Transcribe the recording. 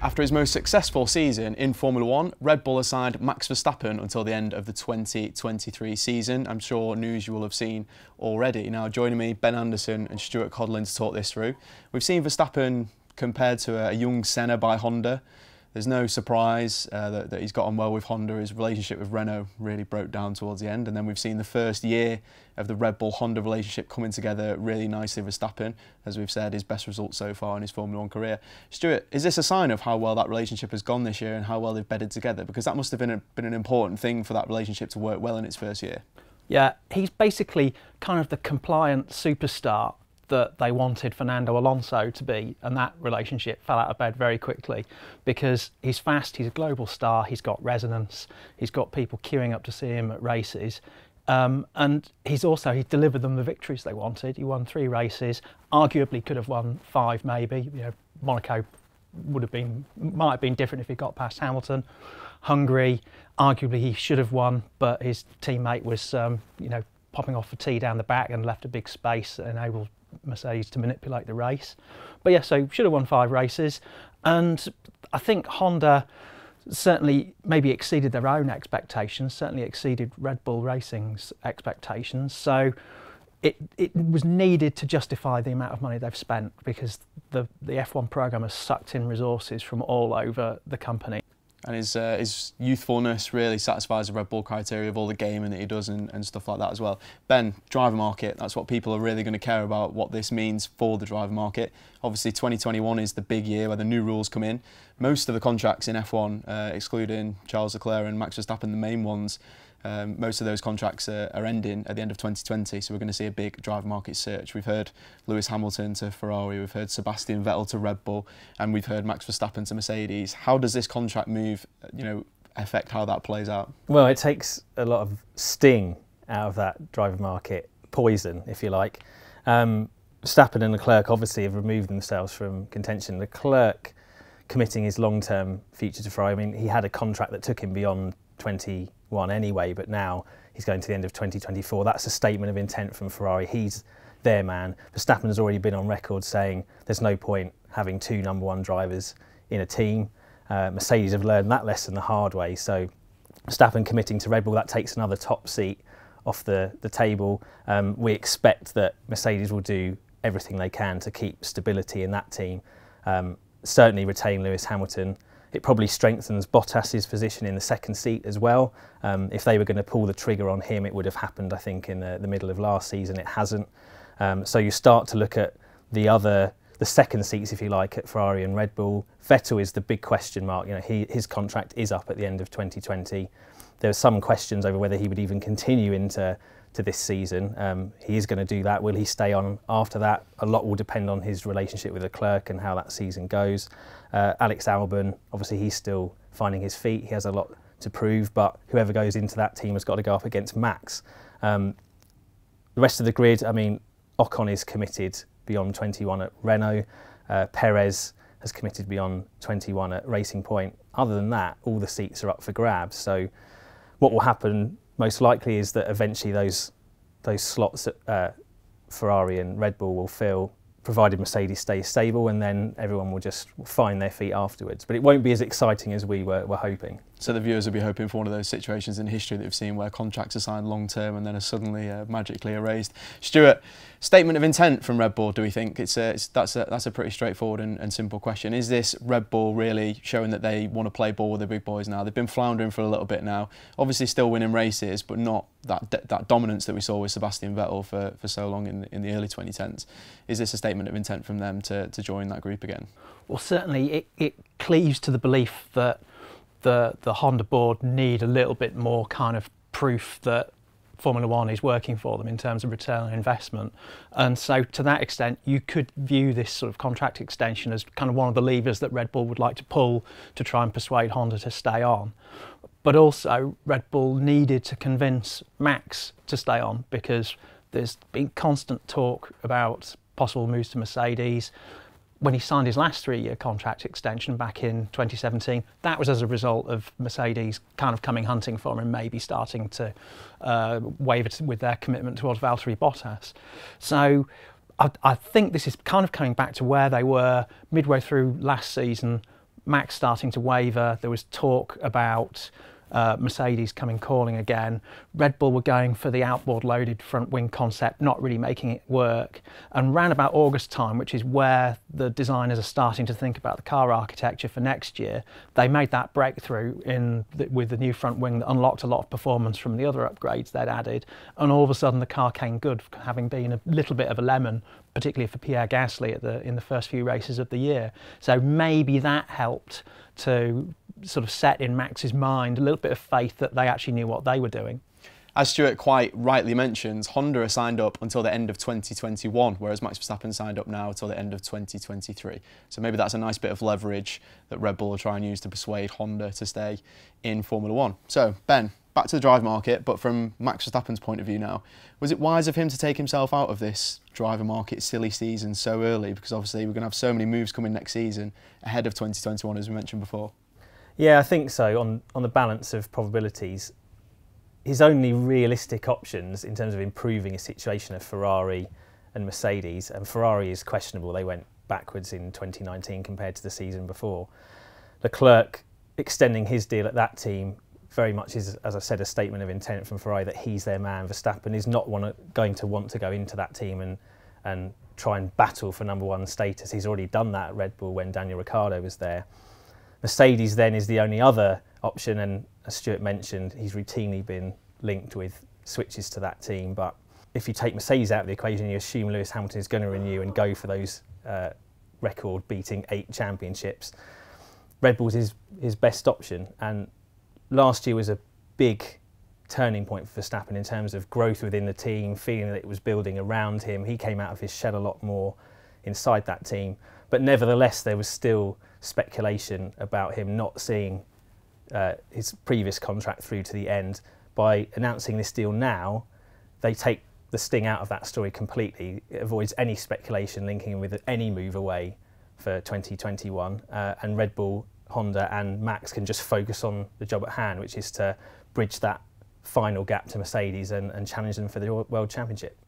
After his most successful season in Formula 1, Red Bull has signed Max Verstappen until the end of the 2023 season. I'm sure news you will have seen already. Now, joining me, Ben Anderson and Stuart Codling to talk this through. We've seen Verstappen compared to a young Senna by Honda. There's no surprise that he's got on well with Honda. His relationship with Renault really broke down towards the end. And then we've seen the first year of the Red Bull-Honda relationship coming together really nicely. Verstappen, as we've said, his best result so far in his Formula 1 career. Stuart, is this a sign of how well that relationship has gone this year and how well they've bedded together? Because that must have been an important thing for that relationship to work well in its first year. Yeah, he's basically kind of the compliant superstar that they wanted Fernando Alonso to be, and that relationship fell out of bed very quickly because he's fast, he's a global star, he's got resonance, he's got people queuing up to see him at races, and he delivered them the victories they wanted. He won 3 races, arguably could have won 5 maybe. You know, Monaco might have been different if he got past Hamilton. Hungary, arguably he should have won, but his teammate was popping off a tee down the back and left a big space that enabled Mercedes to manipulate the race. But yeah, so should have won 5 races, and I think Honda certainly maybe exceeded their own expectations, certainly exceeded Red Bull Racing's expectations. So it was needed to justify the amount of money they've spent, because the F1 programme has sucked in resources from all over the company. And his youthfulness really satisfies the Red Bull criteria of all the gaming that he does and stuff like that as well. Ben, driver market, that's what people are really going to care about, what this means for the driver market. Obviously 2021 is the big year where the new rules come in. Most of the contracts in F1, excluding Charles Leclerc and Max Verstappen, the main ones, most of those contracts are ending at the end of 2020, so we're going to see a big driver market search. We've heard Lewis Hamilton to Ferrari, we've heard Sebastian Vettel to Red Bull, and we've heard Max Verstappen to Mercedes. How does this contract move, affect how that plays out? Well, it takes a lot of sting out of that driver market, poison, if you like. Verstappen and Leclerc obviously have removed themselves from contention. Leclerc committing his long-term future to Ferrari. I mean, he had a contract that took him beyond 21 anyway, but now he's going to the end of 2024. That's a statement of intent from Ferrari. He's their man. Verstappen has already been on record saying there's no point having 2 #1 drivers in a team. Mercedes have learned that lesson the hard way, so Verstappen committing to Red Bull, that takes another top seat off the table. We expect that Mercedes will do everything they can to keep stability in that team, certainly retain Lewis Hamilton. It probably strengthens Bottas's position in the second seat as well. If they were going to pull the trigger on him, it would have happened, I think, in the middle of last season. It hasn't. So you start to look at the second seats, if you like, at Ferrari and Red Bull. Vettel is the big question mark. His contract is up at the end of 2020. There were some questions over whether he would even continue into this season. He is going to do that. Will he stay on after that? A lot will depend on his relationship with Leclerc and how that season goes. Alex Albon, obviously he's still finding his feet. He has a lot to prove, but whoever goes into that team has got to go up against Max. The rest of the grid, I mean, Ocon is committed beyond 21 at Renault. Perez has committed beyond 21 at Racing Point. Other than that, all the seats are up for grabs. So what will happen most likely is that eventually those slots at Ferrari and Red Bull will fill, provided Mercedes stays stable, and then everyone will just find their feet afterwards. But it won't be as exciting as we were hoping. So the viewers will be hoping for one of those situations in history that we've seen where contracts are signed long term and then are suddenly magically erased. Stuart, statement of intent from Red Bull, do we think? That's a pretty straightforward and simple question. Is this Red Bull really showing that they want to play ball with the big boys now? They've been floundering for a little bit now, obviously still winning races, but not that dominance that we saw with Sebastian Vettel for so long in the early 2010s. Is this a statement of intent from them to join that group again? Well, certainly it cleaves to the belief that the Honda board need a little bit more kind of proof that Formula 1 is working for them in terms of return on investment. And so to that extent, you could view this sort of contract extension as kind of one of the levers that Red Bull would like to pull to try and persuade Honda to stay on. But also Red Bull needed to convince Max to stay on, because there's been constant talk about possible moves to Mercedes. When he signed his last 3-year contract extension back in 2017, that was as a result of Mercedes kind of coming hunting for him, maybe starting to waver with their commitment towards Valtteri Bottas. So I think this is kind of coming back to where they were midway through last season. Max starting to waver. There was talk about Mercedes coming calling again. Red Bull were going for the outboard loaded front wing concept, not really making it work. And round about August time, which is where the designers are starting to think about the car architecture for next year, they made that breakthrough with the new front wing that unlocked a lot of performance from the other upgrades they'd added. And all of a sudden the car came good, having been a little bit of a lemon, particularly for Pierre Gasly in the first few races of the year. So maybe that helped to sort of set in Max's mind a little bit of faith that they actually knew what they were doing. As Stuart quite rightly mentions, Honda are signed up until the end of 2021, whereas Max Verstappen signed up now until the end of 2023. So maybe that's a nice bit of leverage that Red Bull will try and use to persuade Honda to stay in Formula One. So, Ben, back to the drive market, but from Max Verstappen's point of view now, was it wise of him to take himself out of this driver market silly season so early? Because obviously we're going to have so many moves coming next season ahead of 2021, as we mentioned before. Yeah, I think so. On the balance of probabilities, his only realistic options in terms of improving his situation are Ferrari and Mercedes, and Ferrari is questionable. They went backwards in 2019 compared to the season before. Leclerc extending his deal at that team very much is, as I said, a statement of intent from Ferrari that he's their man. Verstappen is not going to want to go into that team and try and battle for #1 status. He's already done that at Red Bull when Daniel Ricciardo was there. Mercedes then is the only other option, and as Stuart mentioned, he's routinely been linked with switches to that team. But if you take Mercedes out of the equation, you assume Lewis Hamilton is going to renew and go for those record-beating 8 championships. Red Bull's his best option, and last year was a big turning point for Verstappen in terms of growth within the team, feeling that it was building around him. He came out of his shell a lot more inside that team, but nevertheless there was still speculation about him not seeing his previous contract through to the end. By announcing this deal now, they take the sting out of that story completely. It avoids any speculation linking him with any move away for 2021, and Red Bull, Honda and Max can just focus on the job at hand, which is to bridge that final gap to Mercedes and challenge them for the World Championship.